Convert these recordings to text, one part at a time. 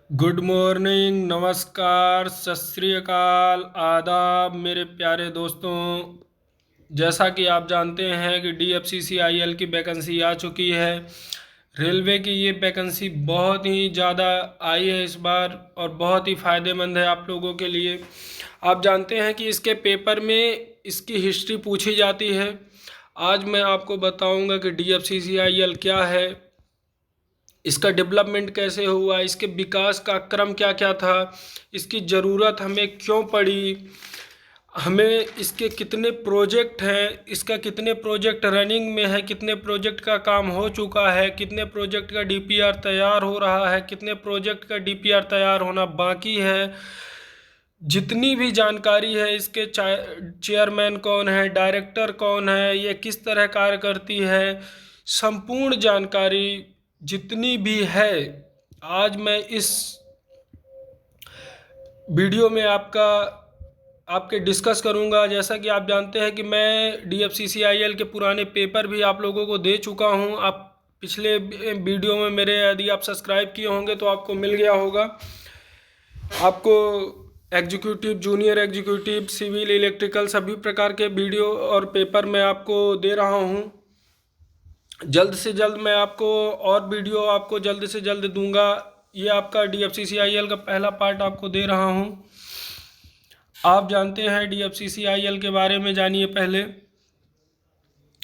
Good morning, नमस्कार, सत श्री अकाल, आदाब मेरे प्यारे दोस्तों। जैसा कि आप जानते हैं कि DFCCIL की वैकेंसी आ चुकी है। रेलवे की ये वैकेंसी बहुत ही ज़्यादा आई है इस बार और बहुत ही फ़ायदेमंद है आप लोगों के लिए। आप जानते हैं कि इसके पेपर में इसकी हिस्ट्री पूछी जाती है। आज मैं आपको बताऊंगा कि DFCCIL क्या है, इसका डेवलपमेंट कैसे हुआ, इसके विकास का क्रम क्या क्या था, इसकी ज़रूरत हमें क्यों पड़ी, हमें इसके कितने प्रोजेक्ट हैं, इसका कितने प्रोजेक्ट रनिंग में है, कितने प्रोजेक्ट का काम हो चुका है, कितने प्रोजेक्ट का DPR तैयार हो रहा है, कितने प्रोजेक्ट का DPR तैयार होना बाकी है। जितनी भी जानकारी है, इसके चेयरमैन कौन है, डायरेक्टर कौन है, ये किस तरह कार्य करती है, संपूर्ण जानकारी जितनी भी है आज मैं इस वीडियो में आपके डिस्कस करूंगा। जैसा कि आप जानते हैं कि मैं DFCCIL के पुराने पेपर भी आप लोगों को दे चुका हूं। आप पिछले वीडियो में मेरे यदि आप सब्सक्राइब किए होंगे तो आपको मिल गया होगा। आपको executive, junior executive, civil, electrical सभी प्रकार के वीडियो और पेपर मैं आपको दे रहा हूं। जल्द से जल्द मैं आपको और वीडियो आपको जल्द से जल्द दूंगा। ये आपका DFCCIL का पहला पार्ट आपको दे रहा हूं। आप जानते हैं DFCCIL के बारे में, जानिए पहले।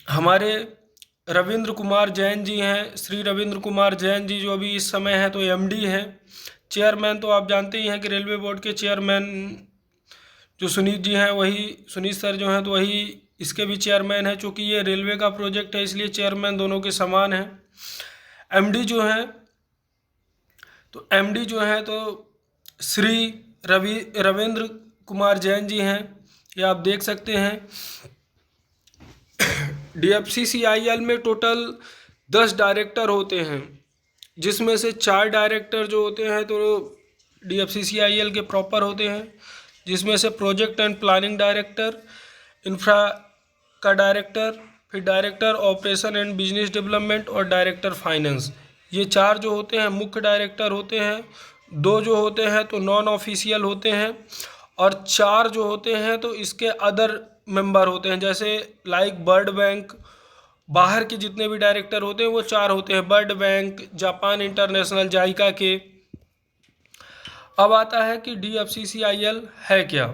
हमारे रविंद्र कुमार जैन जी हैं, श्री रविंद्र कुमार जैन जी, जो अभी इस समय है तो MD हैं। चेयरमैन तो आप जानते ही हैं कि रेलवे बोर्ड के चेयरमैन जो सुनीत जी हैं, वही सुनीत सर जो हैं तो वही इसके भी चेयरमैन है। चूँकि ये रेलवे का प्रोजेक्ट है इसलिए चेयरमैन दोनों के समान हैं। MD जो हैं तो श्री रविंद्र कुमार जैन जी हैं, ये आप देख सकते हैं। DFCCIL में टोटल 10 डायरेक्टर होते हैं, जिसमें से 4 डायरेक्टर जो होते हैं तो DFCCIL के प्रॉपर होते हैं, जिसमें से project and planning director, infra का डायरेक्टर, फिर director operation and business development और डायरेक्टर फाइनेंस। ये 4 जो होते हैं मुख्य डायरेक्टर होते हैं। 2 जो होते हैं तो नॉन ऑफिशियल होते हैं और 4 जो होते हैं तो इसके अदर मेंबर होते हैं। जैसे लाइक वर्ल्ड बैंक, बाहर के जितने भी डायरेक्टर होते हैं वो 4 होते हैं, World Bank, Japan International, JICA के। अब आता है कि DFCCIL है क्या।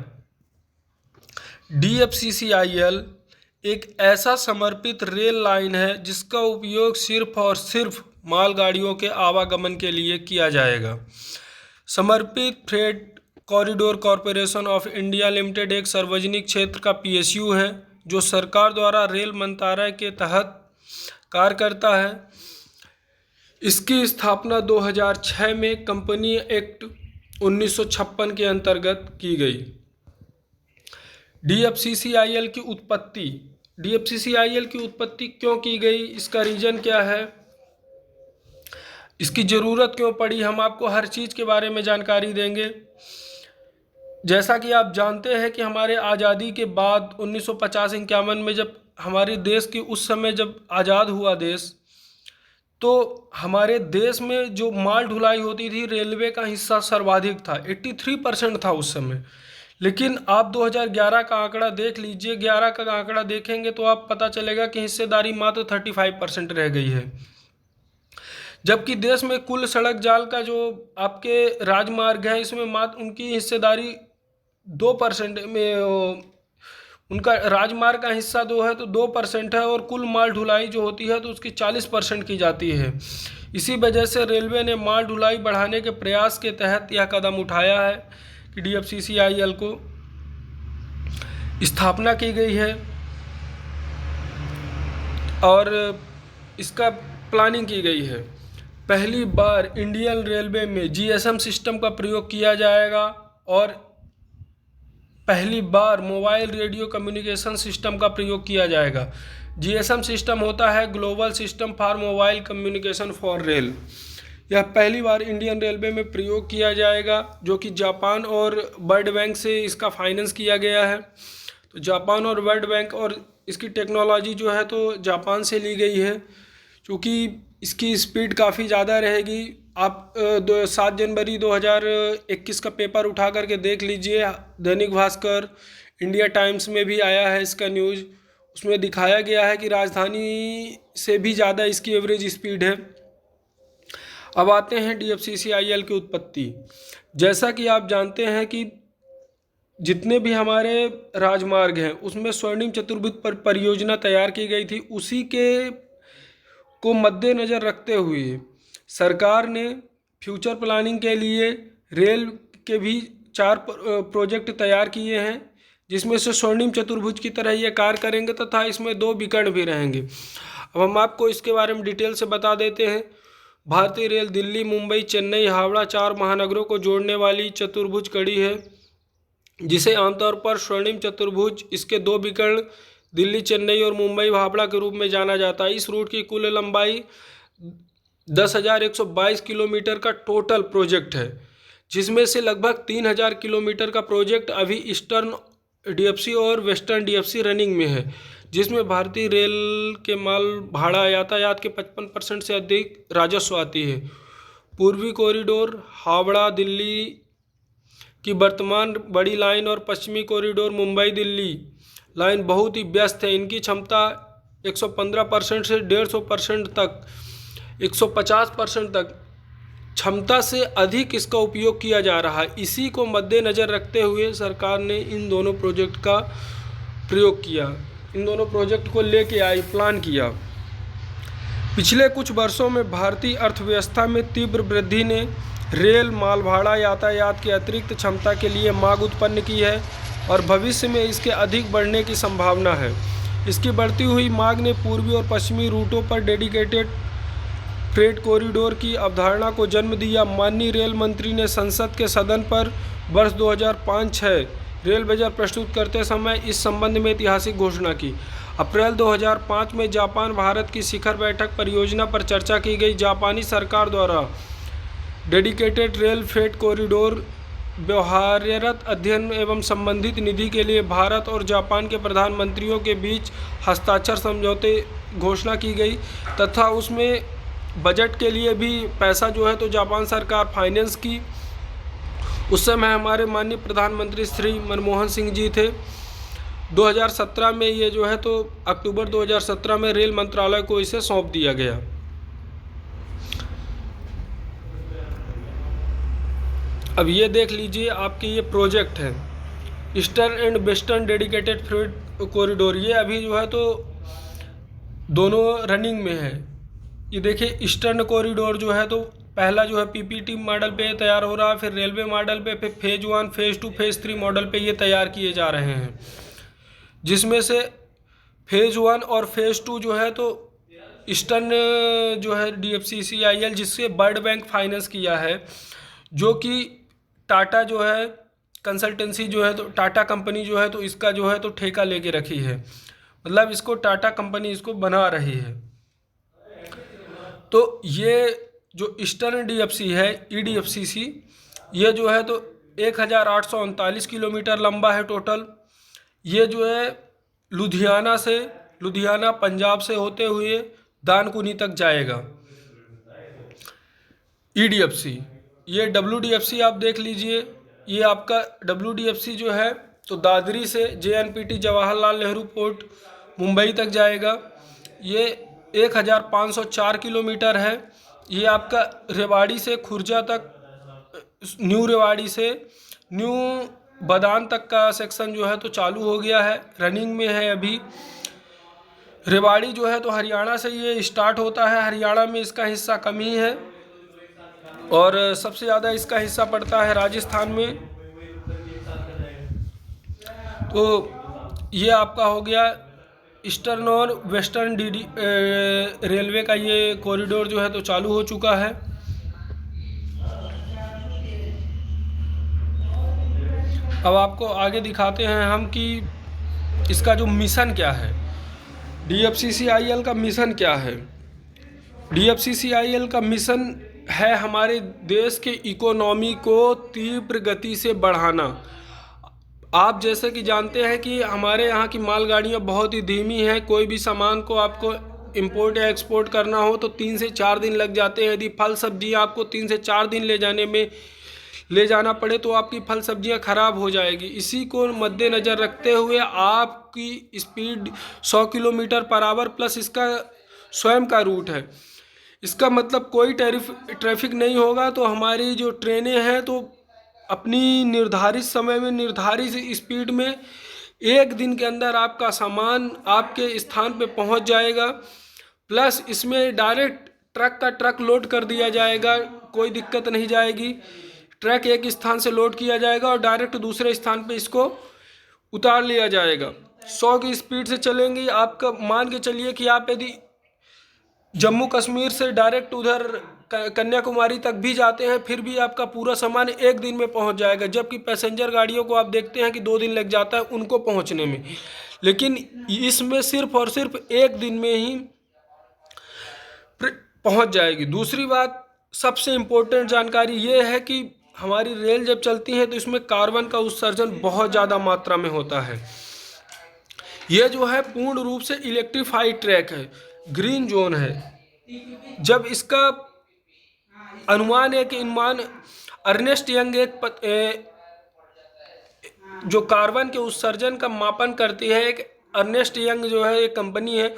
DFCCIL एक ऐसा समर्पित रेल लाइन है जिसका उपयोग सिर्फ और सिर्फ मालगाड़ियों के आवागमन के लिए किया जाएगा। समर्पित freight corridor corporation of India limited एक सार्वजनिक क्षेत्र का PSU है जो सरकार द्वारा रेल मंत्रालय के तहत कार्य करता है। इसकी स्थापना 2006 में कंपनी एक्ट 1956 के अंतर्गत की गई। DFCCIL की उत्पत्ति क्यों की गई, इसका रीजन क्या है, इसकी ज़रूरत क्यों पड़ी, हम आपको हर चीज़ के बारे में जानकारी देंगे। जैसा कि आप जानते हैं कि हमारे आज़ादी के बाद 1950-51 में जब हमारे देश की उस समय जब आज़ाद हुआ देश, तो हमारे देश में जो माल ढुलाई होती थी रेलवे का हिस्सा सर्वाधिक था, 83% था उस समय। लेकिन आप 2011 का आंकड़ा देख लीजिए, 11 का आंकड़ा देखेंगे तो आप पता चलेगा कि हिस्सेदारी मात्र 35% रह गई है। जबकि देश में कुल सड़क जाल का जो आपके राजमार्ग है इसमें मात्र उनकी हिस्सेदारी 2% में, उनका राजमार्ग का हिस्सा 2 है तो 2% है, और कुल माल ढुलाई जो होती है तो उसकी 40% की जाती है। इसी वजह से रेलवे ने माल ढुलाई बढ़ाने के प्रयास के तहत यह कदम उठाया है कि DFCCIL को स्थापना की गई है और इसका प्लानिंग की गई है। पहली बार इंडियन रेलवे में GSM सिस्टम का प्रयोग किया जाएगा और पहली बार मोबाइल रेडियो कम्युनिकेशन सिस्टम का प्रयोग किया जाएगा। GSM सिस्टम होता है global system for mobile communication for rail. यह पहली बार इंडियन रेलवे में प्रयोग किया जाएगा, जो कि जापान और वर्ल्ड बैंक से इसका फाइनेंस किया गया है। तो जापान और वर्ल्ड बैंक और इसकी टेक्नोलॉजी जो है तो जापान से ली गई है, क्योंकि इसकी स्पीड काफ़ी ज़्यादा रहेगी आप 7 जनवरी 2021 का पेपर उठा करके देख लीजिए। दैनिक भास्कर, इंडिया टाइम्स में भी आया है इसका न्यूज़। उसमें दिखाया गया है कि राजधानी से भी ज़्यादा इसकी एवरेज स्पीड है। अब आते हैं DFCCIL की उत्पत्ति। जैसा कि आप जानते हैं कि जितने भी हमारे राजमार्ग हैं उसमें स्वर्णिम चतुर्भुज पर परियोजना तैयार की गई थी। उसी के को मद्देनज़र रखते हुए सरकार ने फ्यूचर प्लानिंग के लिए रेल के भी 4 प्रोजेक्ट तैयार किए हैं, जिसमें से स्वर्णिम चतुर्भुज की तरह ये कार्य करेंगे तथा इसमें 2 विकर्ण भी रहेंगे। अब हम आपको इसके बारे में डिटेल से बता देते हैं। भारतीय रेल दिल्ली, मुंबई, चेन्नई, हावड़ा 4 महानगरों को जोड़ने वाली चतुर्भुज कड़ी है, जिसे आमतौर पर स्वर्णिम चतुर्भुज, इसके 2 विकर्ण दिल्ली, चेन्नई और मुंबई, हावड़ा के रूप में जाना जाता है। इस रूट की कुल लंबाई 10,122 किलोमीटर का टोटल प्रोजेक्ट है, जिसमें से लगभग 3,000 किलोमीटर का प्रोजेक्ट अभी ईस्टर्न DFC और वेस्टर्न DFC रनिंग में है, जिसमें भारतीय रेल के माल भाड़ा यातायात के 55% से अधिक राजस्व आती है। पूर्वी कॉरिडोर हावड़ा दिल्ली की वर्तमान बड़ी लाइन और पश्चिमी कॉरिडोर मुंबई दिल्ली लाइन बहुत ही व्यस्त है। इनकी क्षमता 115% से 150% तक 150% तक क्षमता से अधिक इसका उपयोग किया जा रहा है। इसी को मद्देनज़र रखते हुए सरकार ने इन दोनों प्रोजेक्ट का प्रयोग किया, इन दोनों प्रोजेक्ट को लेके आई, प्लान किया। पिछले कुछ वर्षों में भारतीय अर्थव्यवस्था में तीव्र वृद्धि ने रेल माल भाड़ा यातायात की अतिरिक्त क्षमता के लिए मांग उत्पन्न की है और भविष्य में इसके अधिक बढ़ने की संभावना है। इसकी बढ़ती हुई मांग ने पूर्वी और पश्चिमी रूटों पर डेडिकेटेड फ्रेट कॉरिडोर की अवधारणा को जन्म दिया। माननीय रेल मंत्री ने संसद के सदन पर वर्ष 2005-06 रेल बजट प्रस्तुत करते समय इस संबंध में ऐतिहासिक घोषणा की। अप्रैल 2005 में जापान भारत की शिखर बैठक परियोजना पर चर्चा की गई। जापानी सरकार द्वारा डेडिकेटेड रेल फ्रेट कॉरिडोर व्यवहार्यत अध्ययन एवं संबंधित निधि के लिए भारत और जापान के प्रधानमंत्रियों के बीच हस्ताक्षर समझौते घोषणा की गई तथा उसमें बजट के लिए भी पैसा जो है तो जापान सरकार फाइनेंस की। उस समय हमारे माननीय प्रधानमंत्री श्री मनमोहन सिंह जी थे। 2017 में ये जो है तो अक्टूबर 2017 में रेल मंत्रालय को इसे सौंप दिया गया। अब ये देख लीजिए, आपके ये प्रोजेक्ट है eastern and western dedicated freight corridor. ये अभी जो है तो दोनों रनिंग में है। ये देखिए, ईस्टर्न कॉरिडोर जो है तो पहला जो है PPT मॉडल पे तैयार हो रहा है, फिर रेलवे मॉडल पे, फिर फेज़ 1, फेज़ 2, फेज़ 3 मॉडल पे ये तैयार किए जा रहे हैं, जिसमें से फेज़ 1 और फेज़ 2 जो है तो ईस्टर्न जो है DFCCIL, जिससे वर्ल्ड बैंक फाइनेंस किया है, जो कि टाटा जो है कंसल्टेंसी जो है तो टाटा कंपनी जो है तो इसका जो है तो ठेका लेके रखी है, मतलब इसको टाटा कंपनी इसको बना रही है। तो ये जो ईस्टर्न DFC है EDFCC, ये जो है तो 1839 किलोमीटर लंबा है टोटल। ये जो है लुधियाना पंजाब से होते हुए दानकुनी तक जाएगा। EDFC, ये WDFC आप देख लीजिए, ये आपका WDFC जो है तो दादरी से JNPT जवाहरलाल नेहरू पोर्ट मुंबई तक जाएगा। ये 1504 किलोमीटर है। ये आपका रेवाड़ी से खुर्जा तक, न्यू रेवाड़ी से न्यू बदान तक का सेक्शन जो है तो चालू हो गया है, रनिंग में है अभी। रेवाड़ी जो है तो हरियाणा से ये स्टार्ट होता है, हरियाणा में इसका हिस्सा कम ही है और सबसे ज़्यादा इसका हिस्सा पड़ता है राजस्थान में। तो ये आपका हो गया ईस्टर्न और वेस्टर्न रेलवे का ये कॉरिडोर जो है तो चालू हो चुका है। अब आपको आगे दिखाते हैं हम कि इसका जो मिशन क्या है, DFCCIL का मिशन क्या है। DFCCIL का मिशन है हमारे देश के इकोनॉमी को तीव्र गति से बढ़ाना। आप जैसे कि जानते हैं कि हमारे यहाँ की मालगाड़ियाँ बहुत ही धीमी हैं, कोई भी सामान को आपको इंपोर्ट या एक्सपोर्ट करना हो तो 3 से 4 दिन लग जाते हैं। यदि फल सब्जियां आपको 3 से 4 दिन ले जाना पड़े तो आपकी फल सब्जियां खराब हो जाएगी। इसी को मद्देनज़र रखते हुए आपकी speed 100 kilometre per hour plus इसका स्वयं का रूट है। इसका मतलब कोई ट्रैफिक नहीं होगा, तो हमारी जो ट्रेनें हैं तो अपनी निर्धारित समय में निर्धारित स्पीड में 1 दिन के अंदर आपका सामान आपके स्थान पे पहुंच जाएगा। प्लस इसमें डायरेक्ट ट्रक का ट्रक लोड कर दिया जाएगा, कोई दिक्कत नहीं जाएगी। ट्रक एक स्थान से लोड किया जाएगा और डायरेक्ट दूसरे स्थान पे इसको उतार लिया जाएगा। 100 की स्पीड से चलेंगी। आपका मान के चलिए कि आप यदि जम्मू कश्मीर से डायरेक्ट उधर कन्याकुमारी तक भी जाते हैं, फिर भी आपका पूरा सामान 1 दिन में पहुंच जाएगा। जबकि पैसेंजर गाड़ियों को आप देखते हैं कि 2 दिन लग जाता है उनको पहुंचने में, लेकिन इसमें सिर्फ और सिर्फ 1 दिन में ही पहुंच जाएगी। दूसरी बात, सबसे इम्पोर्टेंट जानकारी ये है कि हमारी रेल जब चलती है तो इसमें कार्बन का उत्सर्जन बहुत ज़्यादा मात्रा में होता है। ये जो है पूर्ण रूप से इलेक्ट्रीफाइड ट्रैक है, ग्रीन जोन है। जब इसका अनुमान है कि अर्नेस्ट यंग जो कार्बन के उत्सर्जन का मापन करती है, एक अर्नेस्ट यंग जो है एक कंपनी है,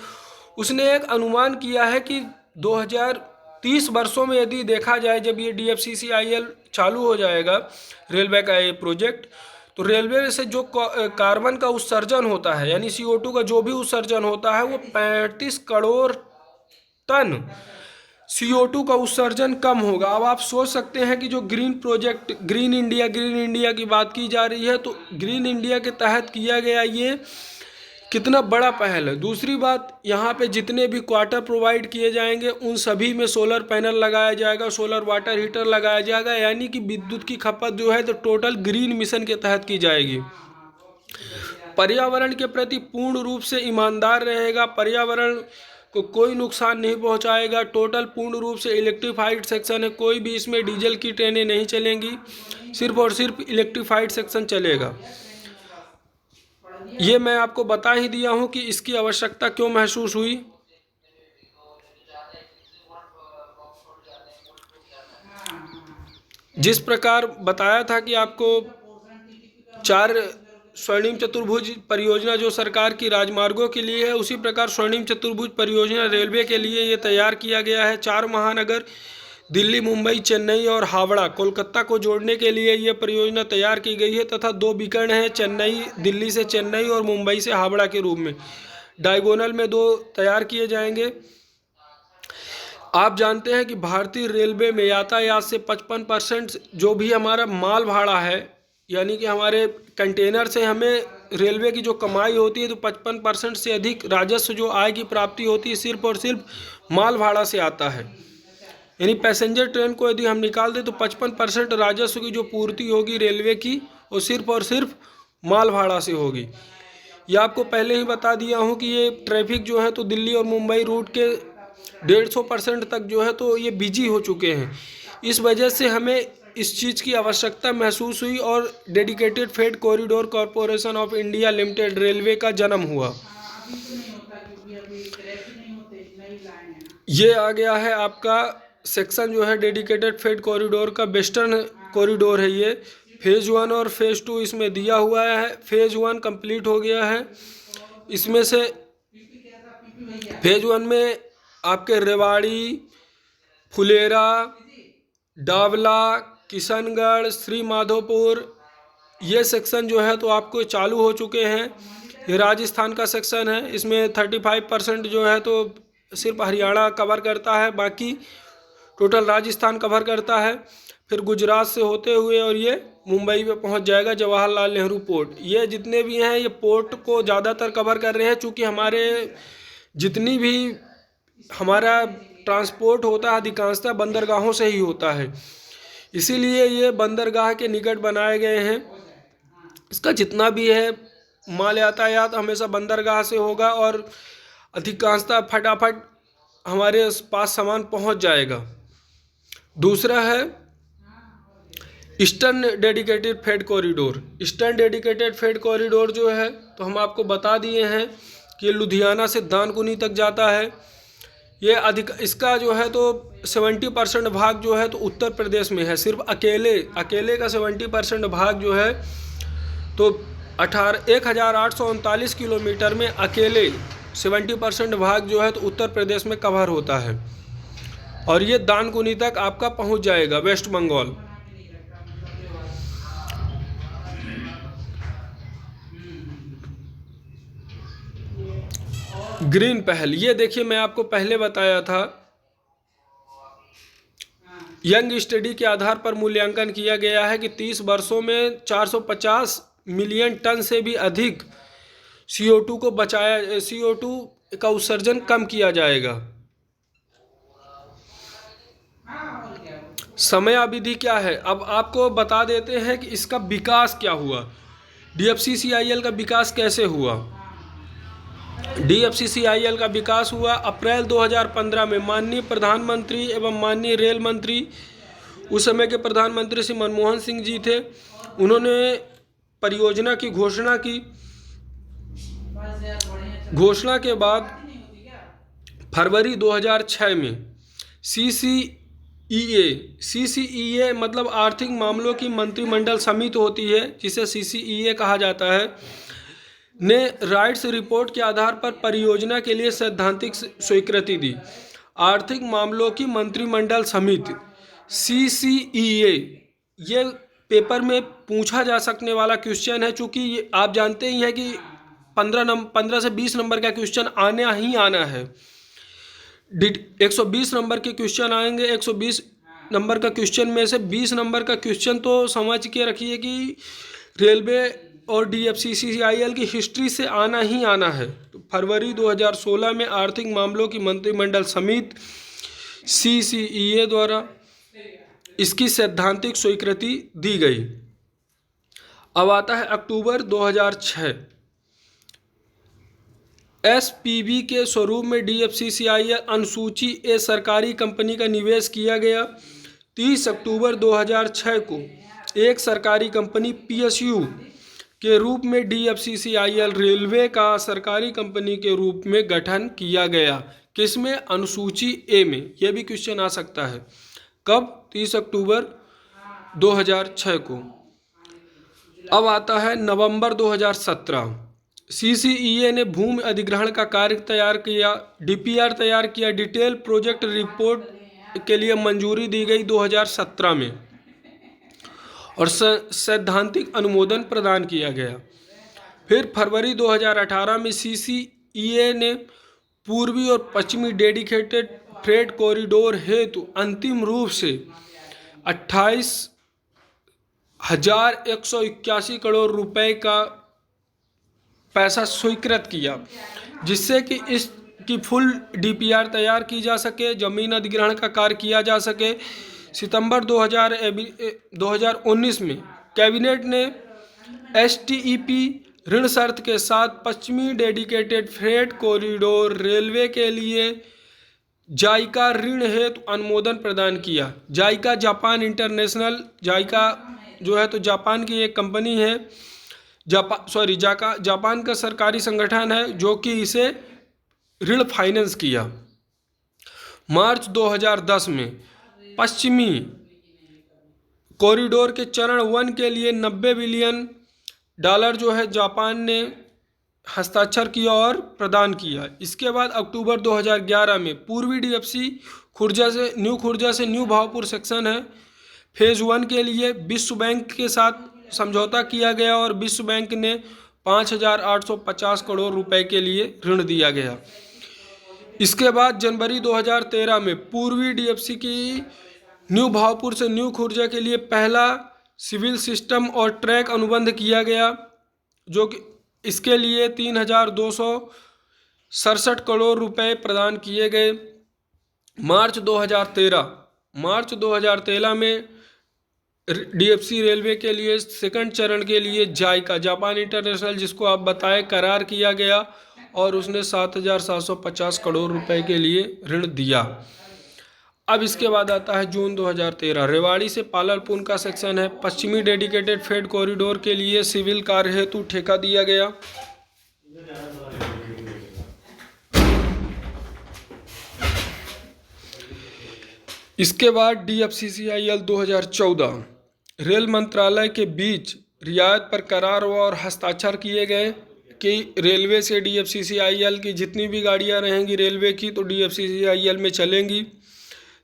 उसने एक अनुमान किया है कि 2030 वर्षों में यदि देखा जाए, जब ये DFCCIL चालू हो जाएगा रेलवे का ये प्रोजेक्ट, तो रेलवे से जो कार्बन का उत्सर्जन होता है यानी CO2 का जो भी उत्सर्जन होता है वो 35 करोड़ टन CO2 का उत्सर्जन कम होगा। अब आप सोच सकते हैं कि जो ग्रीन इंडिया की बात की जा रही है, तो ग्रीन इंडिया के तहत किया गया ये कितना बड़ा पहल है। दूसरी बात, यहाँ पे जितने भी क्वार्टर प्रोवाइड किए जाएंगे उन सभी में सोलर पैनल लगाया जाएगा, सोलर वाटर हीटर लगाया जाएगा, यानी कि विद्युत की खपत जो है तो टोटल ग्रीन मिशन के तहत की जाएगी। पर्यावरण के प्रति पूर्ण रूप से ईमानदार रहेगा, पर्यावरण को कोई नुकसान नहीं पहुंचाएगा। टोटल पूर्ण रूप से इलेक्ट्रीफाइड सेक्शन है, कोई भी इसमें डीजल की ट्रेनें नहीं चलेंगी, सिर्फ और सिर्फ इलेक्ट्रीफाइड सेक्शन चलेगा। ये मैं आपको बता ही दिया हूँ कि इसकी आवश्यकता क्यों महसूस हुई। जिस प्रकार बताया था कि आपको 4 स्वर्णिम चतुर्भुज परियोजना जो सरकार की राजमार्गों के लिए है, उसी प्रकार स्वर्णिम चतुर्भुज परियोजना रेलवे के लिए ये तैयार किया गया है। 4 महानगर दिल्ली, मुंबई, चेन्नई और हावड़ा, कोलकाता को जोड़ने के लिए ये परियोजना तैयार की गई है तथा 2 विकर्ण हैं, दिल्ली से चेन्नई और मुंबई से हावड़ा के रूप में। डायगोनल में 2 तैयार किए जाएंगे। आप जानते हैं कि भारतीय रेलवे में यातायात से 55% जो भी हमारा माल भाड़ा है, यानी कि हमारे कंटेनर से हमें रेलवे की जो कमाई होती है, तो 55% से अधिक राजस्व जो आय की प्राप्ति होती है सिर्फ और सिर्फ माल भाड़ा से आता है। यानी पैसेंजर ट्रेन को यदि हम निकाल दें तो 55% राजस्व की जो पूर्ति होगी रेलवे की, वो सिर्फ और सिर्फ माल भाड़ा से होगी। ये आपको पहले ही बता दिया हूँ कि ये ट्रैफिक जो है तो दिल्ली और मुंबई रूट के 150% तक जो है तो ये बिजी हो चुके हैं। इस वजह से हमें इस चीज़ की आवश्यकता महसूस हुई और dedicated freight corridor corporation of India limited railway का जन्म हुआ। ये आ गया है आपका सेक्शन जो है डेडिकेटेड फ्रेट कॉरिडोर का, वेस्टर्न कॉरिडोर है ये। फेज़ 1 और फेज़ 2 इसमें दिया हुआ है। फेज़ 1 कंप्लीट हो गया है। इसमें से फेज़ 1 में आपके रेवाड़ी, फुलेरा, डावला, किशनगढ़, श्री माधोपुर ये सेक्शन जो है तो आपको चालू हो चुके हैं। ये राजस्थान का सेक्शन है। इसमें 35% जो है तो सिर्फ हरियाणा कवर करता है, बाकी टोटल राजस्थान कवर करता है। फिर गुजरात से होते हुए और ये मुंबई में पहुंच जाएगा, जवाहरलाल नेहरू पोर्ट। ये जितने भी हैं ये पोर्ट को ज़्यादातर कवर कर रहे हैं, चूँकि हमारे जितनी भी हमारा ट्रांसपोर्ट होता है अधिकांशतः बंदरगाहों से ही होता है, इसीलिए ये बंदरगाह के निकट बनाए गए हैं। इसका जितना भी है माल यातायात हमेशा बंदरगाह से होगा और अधिकांशतः फटाफट हमारे पास सामान पहुंच जाएगा। दूसरा है eastern dedicated freight corridor. Eastern dedicated freight corridor जो है तो हम आपको बता दिए हैं कि लुधियाना से दानकुनी तक जाता है। ये अधिक इसका जो है तो 70% भाग जो है तो उत्तर प्रदेश में है। सिर्फ अकेले का 70% भाग जो है तो 1839 किलोमीटर में अकेले 70% भाग जो है तो उत्तर प्रदेश में कवर होता है। और ये दानकुनी तक आपका पहुंच जाएगा, वेस्ट बंगाल। ग्रीन पहल, ये देखिए मैं आपको पहले बताया था, यंग स्टडी के आधार पर मूल्यांकन किया गया है कि 30 वर्षों में 450 मिलियन टन से भी अधिक CO2 को बचाया, CO2 का उत्सर्जन कम किया जाएगा। समय अवधि क्या है, अब आपको बता देते हैं कि इसका विकास क्या हुआ, DFCCIL का विकास कैसे हुआ। DFCCIL का विकास हुआ अप्रैल 2015 में माननीय प्रधानमंत्री एवं माननीय रेल मंत्री, उस समय के प्रधानमंत्री श्री मनमोहन सिंह जी थे, उन्होंने परियोजना की घोषणा की। घोषणा के बाद फरवरी 2006 में CCEA मतलब आर्थिक मामलों की मंत्रिमंडल समिति होती है, जिसे CCEA कहा जाता है, ने राइट्स रिपोर्ट के आधार पर परियोजना के लिए सैद्धांतिक स्वीकृति दी। आर्थिक मामलों की मंत्रिमंडल समिति CCEA, ये पेपर में पूछा जा सकने वाला क्वेश्चन है, चूँकि आप जानते ही हैं कि 15 से 20 नंबर का क्वेश्चन आना ही आना है। 120 नंबर के क्वेश्चन आएंगे। 120 नंबर का क्वेश्चन में से 20 नंबर का क्वेश्चन तो समझ के रखिए कि रेलवे और DFCCIL की हिस्ट्री से आना ही आना है। तो फरवरी 2016 में आर्थिक मामलों की मंत्रिमंडल समिति CCEA द्वारा इसकी सैद्धांतिक स्वीकृति दी गई। अब आता है अक्टूबर 2006, SPV के स्वरूप में DFCCIL अनुसूची ए सरकारी कंपनी का निवेश किया गया। 30 अक्टूबर 2006 को एक सरकारी कंपनी PSU के रूप में DFCCIL रेलवे का सरकारी कंपनी के रूप में गठन किया गया। किसमें? अनुसूची ए में। यह भी क्वेश्चन आ सकता है। कब? 30 अक्टूबर 2006 को। अब आता है नवंबर 2017, CCEA ने भूमि अधिग्रहण का कार्य तैयार किया, DPR तैयार किया, डिटेल प्रोजेक्ट रिपोर्ट के लिए मंजूरी दी गई 2017 में और सैद्धांतिक अनुमोदन प्रदान किया गया। फिर फरवरी 2018 में CCEA ने पूर्वी और पश्चिमी डेडिकेटेड फ्रेट कॉरिडोर हेतु अंतिम रूप से 28,181 करोड़ रुपए का पैसा स्वीकृत किया, जिससे कि इसकी फुल DPR तैयार की जा सके, जमीन अधिग्रहण का कार्य किया जा सके। सितंबर 2019 में कैबिनेट ने STEP ऋण शर्त के साथ पश्चिमी डेडिकेटेड फ्रेट कॉरिडोर रेलवे के लिए जाइका ऋण हेतु अनुमोदन प्रदान किया। जाइका जापान इंटरनेशनल, जाइका जो है तो जापान की एक कंपनी है, जापान का सरकारी संगठन है जो कि इसे ऋण फाइनेंस किया। मार्च 2010 में पश्चिमी कॉरिडोर के चरण 1 के लिए $90 बिलियन जो है जापान ने हस्ताक्षर किया और प्रदान किया। इसके बाद अक्टूबर 2011 में पूर्वी DFC खुर्जा से न्यू भावपुर सेक्शन है, फेज़ 1 के लिए विश्व बैंक के साथ समझौता किया गया और विश्व बैंक ने 5,850 करोड़ रुपए के लिए ऋण दिया गया। इसके बाद जनवरी 2013 में पूर्वी DFC की न्यू भावपुर से न्यू खुर्जा के लिए पहला सिविल सिस्टम और ट्रैक अनुबंध किया गया, जो कि इसके लिए 3,267 करोड़ रुपए प्रदान किए गए। मार्च 2013 में DFC रेलवे के लिए सेकंड चरण के लिए जाइका जापान इंटरनेशनल, जिसको आप बताएं, करार किया गया और उसने 7,750 करोड़ रुपए के लिए ऋण दिया। अब इसके बाद आता है जून 2013, रेवाड़ी से पालरपुन का सेक्शन है, पश्चिमी डेडिकेटेड फ्रेट कॉरिडोर के लिए सिविल कार्य हेतु ठेका दिया गया। इसके बाद DFCCIL 2014 रेल मंत्रालय के बीच रियायत पर करार हुआ और हस्ताक्षर किए गए कि रेलवे से DFCCIL की जितनी भी गाड़ियां रहेंगी रेलवे की तो DFCCIL में चलेंगी।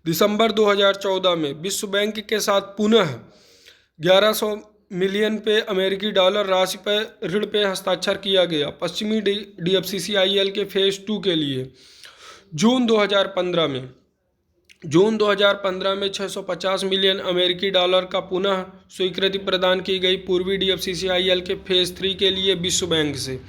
दिसंबर 2014 में विश्व बैंक के साथ पुनः 1100 मिलियन पे अमेरिकी डॉलर राशि पर ऋण पे हस्ताक्षर किया गया पश्चिमी DFCCIL के फेज 2 के लिए। जून 2015 में 650 मिलियन अमेरिकी डॉलर का पुनः स्वीकृति प्रदान की गई पूर्वी DFCCIL के फेज 3 के लिए विश्व बैंक से।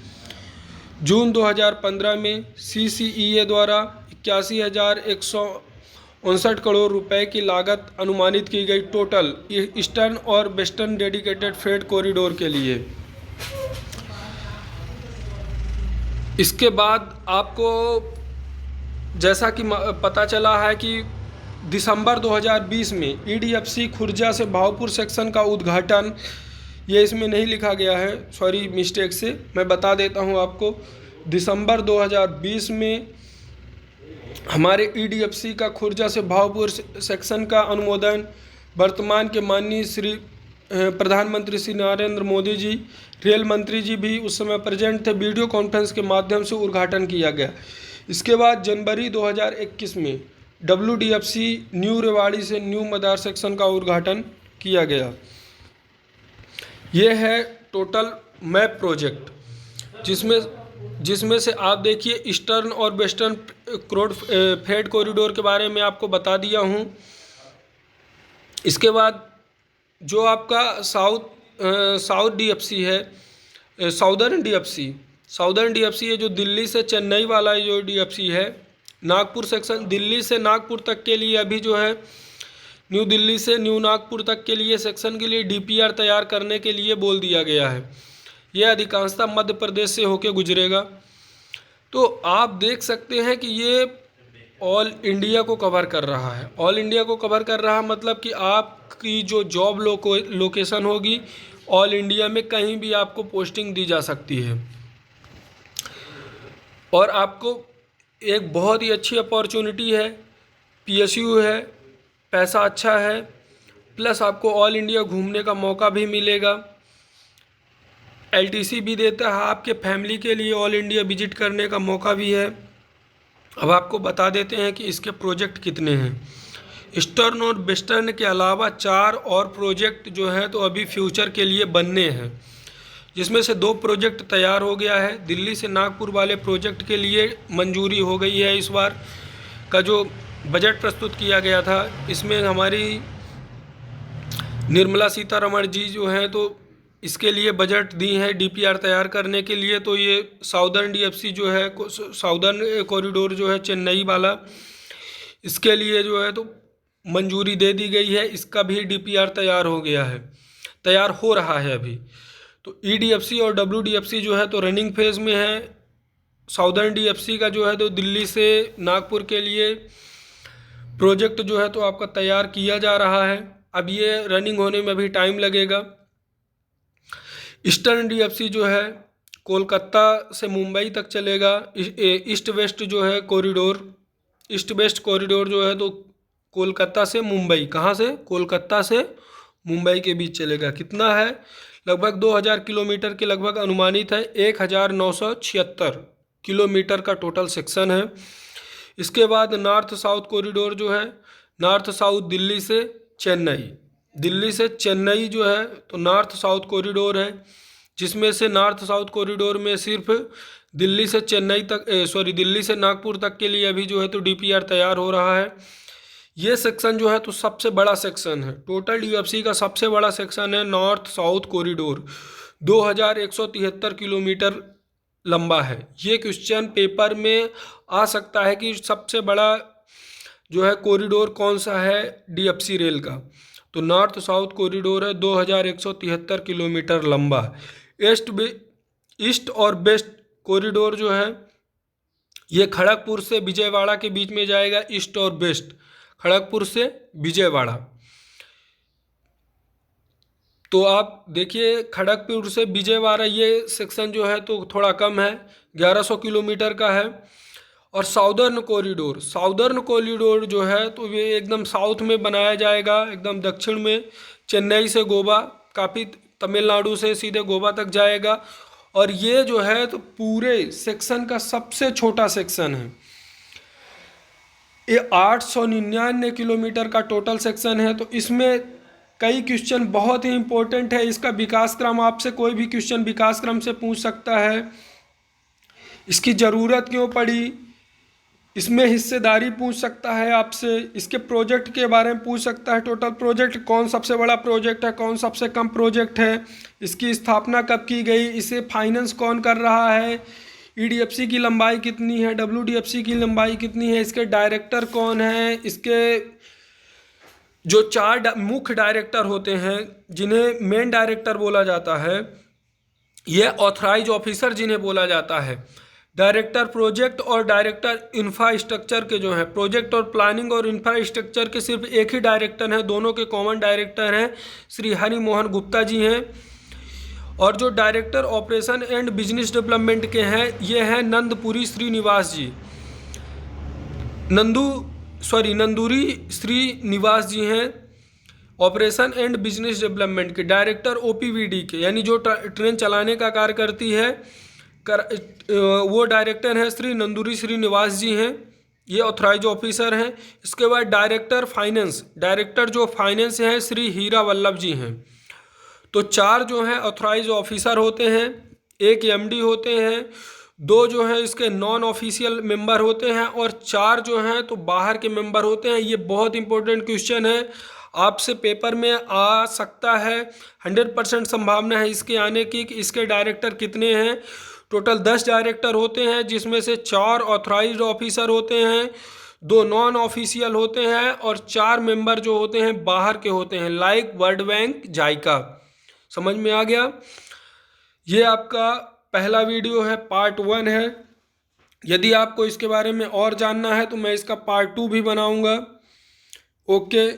जून 2015 में CCEA द्वारा 81,159 करोड़ रुपए की लागत अनुमानित की गई टोटल ईस्टर्न और वेस्टर्न डेडिकेटेड फ्रेट कॉरिडोर के लिए। इसके बाद आपको जैसा कि पता चला है कि दिसंबर 2020 में EDFC खुर्जा से भावपुर सेक्शन का उद्घाटन, ये इसमें नहीं लिखा गया है, सॉरी मिस्टेक से, मैं बता देता हूँ आपको। दिसंबर 2020 में हमारे EDFC का खुर्जा से भावपुर सेक्शन का अनुमोदन वर्तमान के माननीय श्री प्रधानमंत्री श्री नरेंद्र मोदी जी, रेल मंत्री जी भी उस समय प्रेजेंट थे, वीडियो कॉन्फ्रेंस के माध्यम से उद्घाटन किया गया। इसके बाद जनवरी 2021 में WDFC न्यू रेवाड़ी से न्यू मदार सेक्शन का उद्घाटन किया गया। यह है टोटल मैप प्रोजेक्ट, जिसमें से आप देखिए ईस्टर्न और वेस्टर्न फ्रेट कॉरिडोर के बारे में आपको बता दिया हूँ। इसके बाद जो आपका साउथ DFC है, साउदर्न DFC है, जो दिल्ली से चेन्नई वाला जो DFC है, नागपुर सेक्शन, दिल्ली से नागपुर तक के लिए अभी जो है न्यू दिल्ली से न्यू नागपुर तक के लिए सेक्शन के लिए DPR तैयार करने के लिए बोल दिया गया है। यह अधिकांशतः मध्य प्रदेश से होकर गुजरेगा। तो आप देख सकते हैं कि ये ऑल इंडिया को कवर कर रहा है। ऑल इंडिया को कवर कर रहा है मतलब कि आपकी जो जॉब लोकेशन होगी ऑल इंडिया में कहीं भी आपको पोस्टिंग दी जा सकती है। और आपको एक बहुत ही अच्छी अपॉर्चुनिटी है, PSU है, पैसा अच्छा है, प्लस आपको ऑल इंडिया घूमने का मौका भी मिलेगा। LTC भी देता है आपके फैमिली के लिए, ऑल इंडिया विजिट करने का मौका भी है। अब आपको बता देते हैं कि इसके प्रोजेक्ट कितने हैं। ईस्टर्न और वेस्टर्न के अलावा 4 और प्रोजेक्ट जो है तो अभी फ्यूचर के लिए बनने हैं, जिसमें से 2 प्रोजेक्ट तैयार हो गया है। दिल्ली से नागपुर वाले प्रोजेक्ट के लिए मंजूरी हो गई है। इस बार का जो बजट प्रस्तुत किया गया था, इसमें हमारी निर्मला सीतारमण जी जो हैं तो इसके लिए बजट दी है DPR तैयार करने के लिए। तो ये साउदर्न DFC जो है, साउदर्न कॉरिडोर जो है चेन्नई वाला, इसके लिए जो है तो मंजूरी दे दी गई है। इसका भी DPR तैयार हो गया है, तैयार हो रहा है अभी। तो EDFC और WDFC जो है तो रनिंग फेज में है। साउदर्न DFC का जो है तो दिल्ली से नागपुर के लिए प्रोजेक्ट जो है तो आपका तैयार किया जा रहा है। अब ये रनिंग होने में भी टाइम लगेगा। ईस्टर्न DFC जो है कोलकाता से मुंबई तक चलेगा। ईस्ट वेस्ट जो है कॉरिडोर, ईस्ट वेस्ट कॉरिडोर जो है तो कोलकाता से मुंबई, कहाँ से? कोलकाता से मुंबई के बीच चलेगा। कितना है? लगभग 2000 किलोमीटर के लगभग अनुमानित है। 1976 किलोमीटर का टोटल सेक्शन है। इसके बाद नॉर्थ साउथ कॉरिडोर जो है, नॉर्थ साउथ दिल्ली से चेन्नई, दिल्ली से चेन्नई जो है तो नॉर्थ साउथ कॉरिडोर है, जिसमें से नॉर्थ साउथ कॉरिडोर में सिर्फ दिल्ली से चेन्नई तक दिल्ली से नागपुर तक के लिए अभी जो है तो DPR तैयार हो रहा है। ये सेक्शन जो है तो सबसे बड़ा सेक्शन है, टोटल DFC का सबसे बड़ा सेक्शन है नॉर्थ साउथ कॉरिडोर, 2173 किलोमीटर लंबा है। ये क्वेश्चन पेपर में आ सकता है कि सबसे बड़ा जो है कॉरिडोर कौन सा है DFC रेल का, तो नॉर्थ साउथ कॉरिडोर है, 2173 किलोमीटर लंबा। ईस्ट और वेस्ट कॉरिडोर जो है ये खड़गपुर से विजयवाड़ा के बीच में जाएगा। ईस्ट और वेस्ट, खड़गपुर से विजयवाड़ा। तो आप देखिए खड़गपुर से विजयवाड़ा ये सेक्शन जो है तो थोड़ा कम है, 1100 किलोमीटर का है। और साउदर्न कॉरिडोर जो है तो ये एकदम साउथ में बनाया जाएगा, एकदम दक्षिण में, चेन्नई से गोवा, काफ़ी तमिलनाडु से सीधे गोवा तक जाएगा। और ये जो है तो पूरे सेक्शन का सबसे छोटा सेक्शन है। ये 899 किलोमीटर का टोटल सेक्शन है। तो इसमें कई क्वेश्चन बहुत ही इम्पोर्टेंट है। इसका विकास क्रम, आपसे कोई भी क्वेश्चन विकास क्रम से पूछ सकता है। इसकी ज़रूरत क्यों पड़ी, इसमें हिस्सेदारी पूछ सकता है आपसे, इसके प्रोजेक्ट के बारे में पूछ सकता है, टोटल प्रोजेक्ट कौन सबसे बड़ा प्रोजेक्ट है, कौन सबसे कम प्रोजेक्ट है, इसकी स्थापना कब की गई, इसे फाइनेंस कौन कर रहा है, ईडीएफसी की लंबाई कितनी है, डब्ल्यूडीएफसी की लंबाई कितनी है, इसके डायरेक्टर कौन है, इसके जो 4 मुख्य डायरेक्टर होते हैं जिन्हें मेन डायरेक्टर बोला जाता है, ये ऑथराइज ऑफिसर जिन्हें बोला जाता है, डायरेक्टर प्रोजेक्ट और डायरेक्टर इंफ्रास्ट्रक्चर के जो हैं, प्रोजेक्ट और प्लानिंग और इंफ्रास्ट्रक्चर के सिर्फ एक ही डायरेक्टर हैं, दोनों के कॉमन डायरेक्टर हैं श्री हरि मोहन गुप्ता जी हैं। और जो director operation and business development के हैं ये हैं नंदपुरी श्रीनिवास जी, नंदूरी श्रीनिवास जी हैं। ऑपरेशन एंड बिजनेस डेवलपमेंट के डायरेक्टर ओपीवीडी के, यानी जो ट्रेन चलाने का कार्य करती है वो डायरेक्टर हैं श्री नंदूरी श्रीनिवास जी हैं, ये ऑथराइज ऑफिसर हैं। इसके बाद डायरेक्टर फाइनेंस, डायरेक्टर जो फाइनेंस हैं श्री हीरा वल्लभ जी हैं। तो 4 जो हैं ऑथराइज ऑफिसर होते हैं, 1 एमडी होते हैं, 2 जो हैं इसके नॉन ऑफिशियल मेंबर होते हैं और 4 जो हैं तो बाहर के मेंबर होते हैं। ये बहुत इंपॉर्टेंट क्वेश्चन है, आपसे पेपर में आ सकता है, 100% संभावना है इसके आने की कि इसके डायरेक्टर कितने हैं। टोटल 10 डायरेक्टर होते हैं जिसमें से 4 ऑथराइज्ड ऑफिसर होते हैं, 2 नॉन ऑफिशियल होते हैं और 4 मेंबर जो होते हैं बाहर के होते हैं, लाइक वर्ल्ड बैंक, जाइका। समझ में आ गया? ये आपका पहला वीडियो है, पार्ट 1 है। यदि आपको इसके बारे में और जानना है तो मैं इसका पार्ट 2 भी बनाऊंगा। ओके।